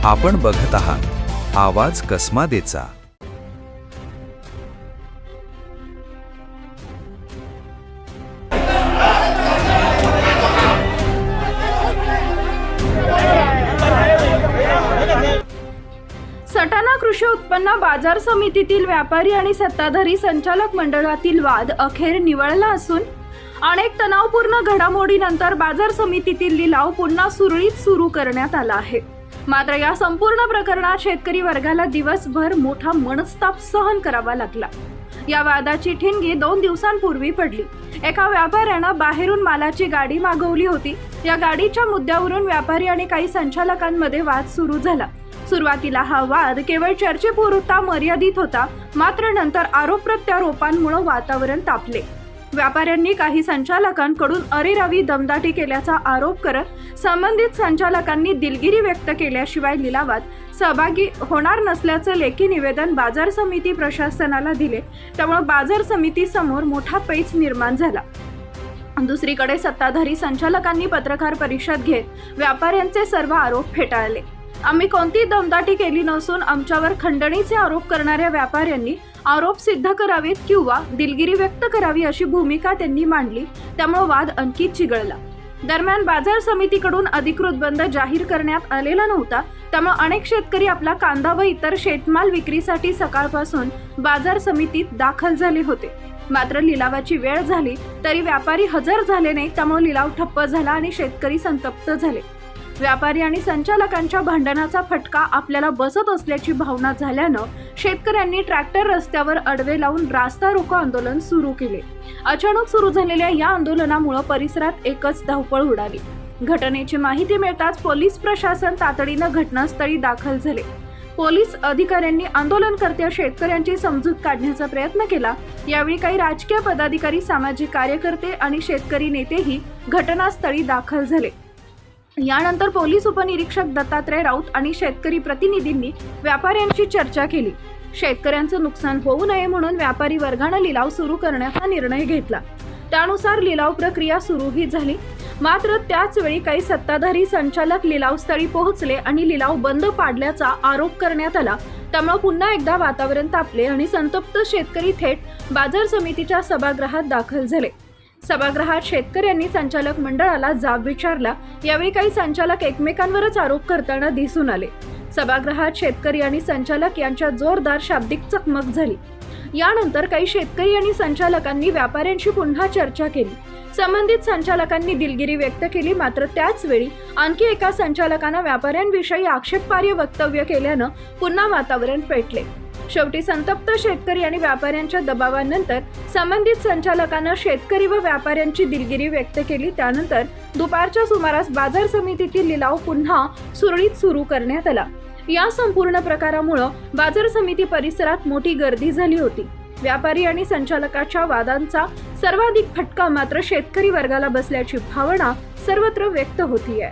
आपण बघत आहात आवाज कसमादेचा। सटाणा कृषी उत्पन्न बाजार समितीतील व्यापारी आणि सत्ताधारी संचालक मंडळातील वाद अखेर निवळला असून अनेक तणावपूर्ण घडामोडीनंतर बाजार समितीतील लिलाव पुन्हा सुरळीत सुरू करण्यात आला आहे। मात्र या संपूर्ण प्रकरणात शेतकरी वर्गाला दिवसभर मोठा मनस्ताप सहन करावा लागला। या वादाची ठिणगी 2 दिवसांपूर्वी पडली। एका व्यापाऱ्यानं बाहेरून मालाची गाडी मागवली होती। या गाडीच्या मुद्द्यावरून व्यापारी आणि काही संचालकांमध्ये वाद सुरू झाला। सुरुवातीला हा वाद केवळ चर्चेपुरता मर्यादित होता, मात्र नंतर आरोप प्रत्यारोपांमुळे वातावरण तापले। व्यापाऱ्यांनी काही संचालकांकडून अरेरावी दमदाटी केल्याचा आरोप करत संबंधित संचालकांनी दिलगिरी व्यक्त केल्याशिवाय लिलावात सहभागी होणार नसल्याचं लेखी निवेदन बाजार समिती प्रशासनाला दिले। त्यामुळे बाजार समिती समोर मोठा पेच निर्माण झाला। दुसरीकडे सत्ताधारी संचालकांनी पत्रकार परिषद घेत व्यापाऱ्यांचे सर्व आरोप फेटाळले। आम्ही कोणतीही दमदाटी केली नसून आमच्यावर खंडणीचे आरोप करणाऱ्या व्यापाऱ्यांनी आरोप सिद्ध करावेत किंवा दिलगिरी व्यक्त करावी अशी भूमिका त्यांनी मांडली। त्यामुळे वाद आणखी चिघळला। दरम्यान बाजार समितीकडून अधिकृत बंद जाहीर करण्यात आलेला नव्हता, त्यामुळे अनेक शेतकरी आपला कांदा व इतर शेतमाल विक्रीसाठी सकाळपासून बाजार समितीत दाखल झाले होते। मात्र लिलावाची वेळ झाली तरी व्यापारी हजर झाले नाही, त्यामुळे लिलाव ठप्प झाला आणि शेतकरी संतप्त झाले। व्यापारी आणि संचालकांच्या भांडणाचा फटका आपल्याला बसत असल्याची भावना झाल्यानं शेतकऱ्यांनी ट्रॅक्टर रस्त्यावर अडवे लावून रास्ता रोको आंदोलन सुरू केले। अचानक सुरू झालेल्या या आंदोलनामुळे परिसरात एकच धावपळ उडाली। घटनेची माहिती मिळताच पोलीस प्रशासन तातडीनं घटनास्थळी दाखल झाले। पोलीस अधिकाऱ्यांनी आंदोलनकर्त्या शेतकऱ्यांची समजूत काढण्याचा प्रयत्न केला। यावेळी काही राजकीय पदाधिकारी, सामाजिक कार्यकर्ते आणि शेतकरी नेतेही घटनास्थळी दाखल झाले। यानंतर पोलीस उपनिरीक्षक दत्तात्रय राऊत आणि शेतकरी प्रतिनिधींनी व्यापाऱ्यांशी चर्चा केली। शेतकऱ्यांचं नुकसान होऊ नये म्हणून व्यापारी वर्गाने लिलाव सुरू करण्याचा निर्णय घेतला। त्यानुसार लिलाव प्रक्रिया सुरूही झाली। मात्र त्याच वेळी काही सत्ताधारी संचालक लिलावस्थळी पोहोचले आणि लिलाव बंद पाडल्याचा आरोप करण्यात आला। त्यामुळे पुन्हा एकदा वातावरण तापले आणि संतप्त शेतकरी थेट बाजार समितीच्या सभागृहात दाखल झाले। सभागृहात शेतकऱ्यांनी संचालक मंडळाला जाब विचारला। यावेळी काही संचालक एकमेकांवरच आरोप करताना दिसून आले। सभागृहात शेतकरी आणि संचालक यांच्यात जोरदार शाब्दिक चकमक झाली। यानंतर काही शेतकरी आणि संचालकांनी व्यापाऱ्यांशी पुन्हा चर्चा केली। संबंधित संचालकांनी दिलगिरी व्यक्त केली। मात्र त्याच वेळी आणखी एका संचालकानं व्यापाऱ्यांविषयी आक्षेपार्ह वक्तव्य केल्यानं पुन्हा वातावरण पेटले। शेवटी संतप्त शेतकरी आणि व्यापाऱ्यांच्या दबावानंतर संबंधित संचालकांना शेतकरी व व्यापाऱ्यांची दिलगिरी व्यक्त केली। त्यानंतर दुपारच्या सुमारास बाजार समितीतील लिलाव पुन्हा सुरळीत सुरू करण्यात आला। या संपूर्ण प्रकारामुळे बाजार समिती परिसरात मोठी गर्दी झाली होती। व्यापारी आणि संचालकाच्या वादांचा सर्वाधिक फटका मात्र शेतकरी वर्गाला बसल्याची भावना सर्वत्र व्यक्त होतीये।